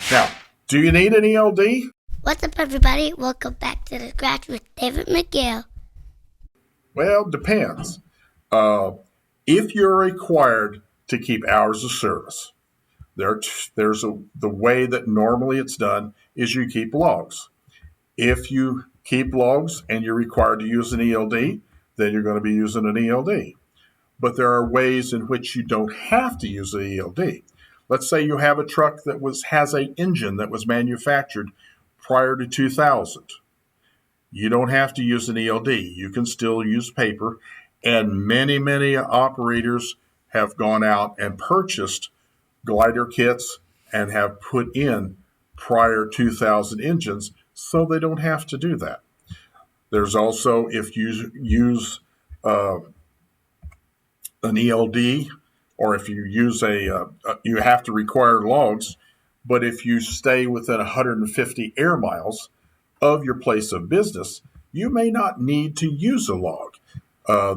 Now, do you need an ELD? What's up, everybody? Welcome back to The Scratch with David McGill. Well, depends. Uh, if you're required to keep hours of service, the way that normally it's done is you keep logs. If you keep logs and you're required to use an ELD, then you're going to be using an ELD. But there are ways in which you don't have to use an ELD. Let's say you have a truck that has an engine that was manufactured prior to 2000. You don't have to use an ELD. You can still use paper. And many operators have gone out and purchased glider kits and have put in prior 2000 engines so they don't have to do that. There's also, if you use an ELD, or if you use you have to require logs, but if you stay within 150 air miles of your place of business, you may not need to use a log.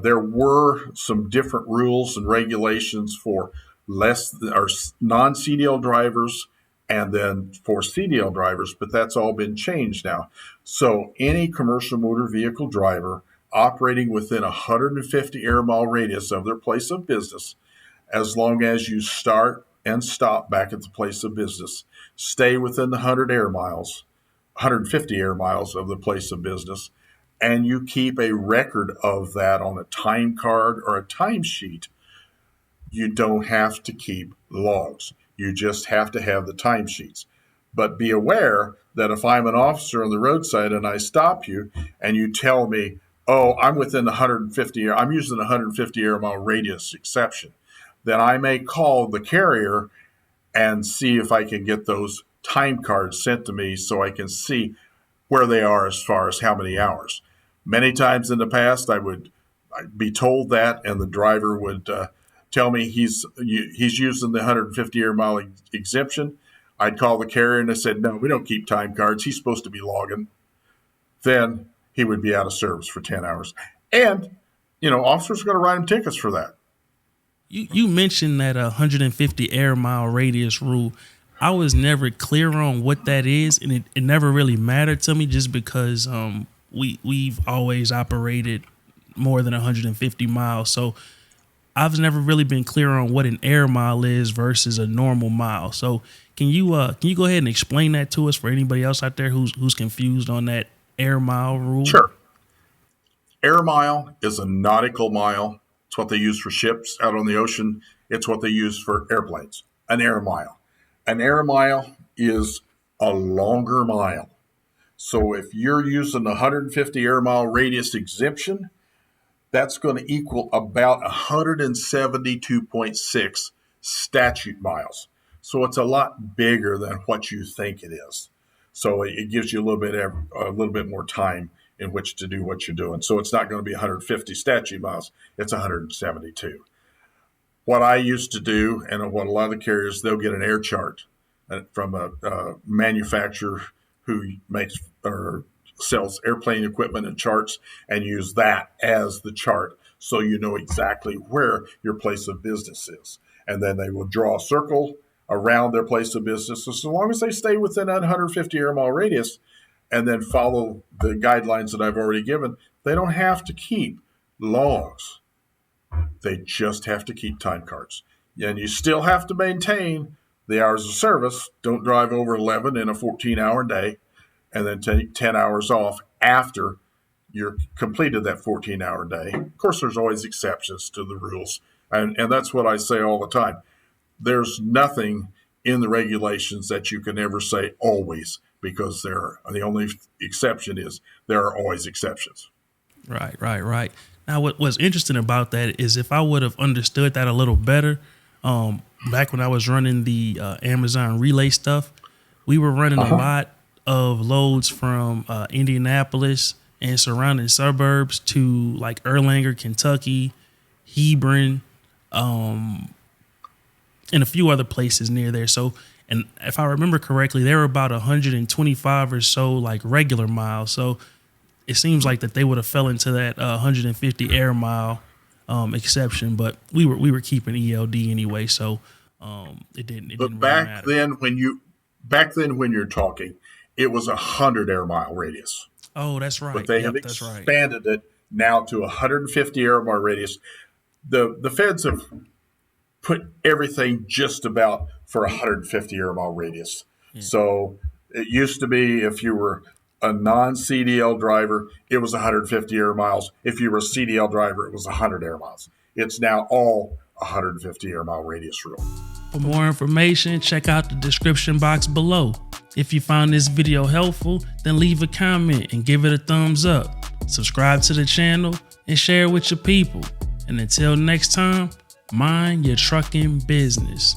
There were some different rules and regulations for less or non-CDL drivers and then for CDL drivers, but that's all been changed now. So any commercial motor vehicle driver operating within 150 air mile radius of their place of business, as long as you start and stop back at the place of business, stay within the 150 air miles of the place of business, and you keep a record of that on a time card or a timesheet, you don't have to keep logs. You just have to have the timesheets. But be aware that if I'm an officer on the roadside and I stop you and you tell me, oh, I'm within the 150, I'm using the 150 air mile radius exception, then I may call the carrier and see if I can get those time cards sent to me so I can see where they are as far as how many hours. Many times in the past, I'd be told that, and the driver would tell me he's using the 150 air mile exemption. I'd call the carrier and I said, no, we don't keep time cards. He's supposed to be logging. Then he would be out of service for 10 hours. And, officers are going to write him tickets for that. You mentioned that 150 air mile radius rule. I was never clear on what that is, and it never really mattered to me just because we've always operated more than 150 miles. So I've never really been clear on what an air mile is versus a normal mile. So can you go ahead and explain that to us for anybody else out there who's confused on that air mile rule? Sure. Air mile is a nautical mile. It's what they use for ships out on the ocean. It's what they use for airplanes, an air mile. An air mile is a longer mile. So if you're using the 150 air mile radius exemption, that's going to equal about 172.6 statute miles. So it's a lot bigger than what you think it is. So it gives you a little bit more time in which to do what you're doing. So it's not going to be 150 statute miles. It's 172. What I used to do, and what a lot of the carriers, they'll get an air chart from a manufacturer who makes or sells airplane equipment and charts, and use that as the chart so you know exactly where your place of business is. And then they will draw a circle around their place of business. So, long as they stay within that 150 air mile radius and then follow the guidelines that I've already given, they don't have to keep logs. They just have to keep time cards. And you still have to maintain the hours of service. Don't drive over 11 in a 14-hour day and then take 10 hours off after you're completed that 14-hour day. Of course, there's always exceptions to the rules. And that's what I say all the time. There's nothing in the regulations that you can ever say always, because the only exception is there are always exceptions. Right. Now, what's interesting about that is if I would have understood that a little better, back when I was running the Amazon relay stuff, we were running a lot of loads from Indianapolis and surrounding suburbs to like Erlanger, Kentucky, Hebron, and a few other places near there. So, and if I remember correctly, there were about 125 or so like regular miles. So it seems like that they would have fell into that 150 air mile exception, but we were keeping ELD anyway. So it didn't. But back then, when you back then when you're talking, it was 100 air mile radius. Oh, that's right. But they have That's right. expanded it now to 150 air mile radius. The feds have put everything just about for 150 air mile radius. Yeah. So it used to be if you were a non-CDL driver, it was 150 air miles. If you were a CDL driver, it was 100 air miles. It's now all 150 air mile radius rule. For more information, check out the description box below. If you found this video helpful, then leave a comment and give it a thumbs up. Subscribe to the channel and share it with your people. And until next time, mind your trucking business.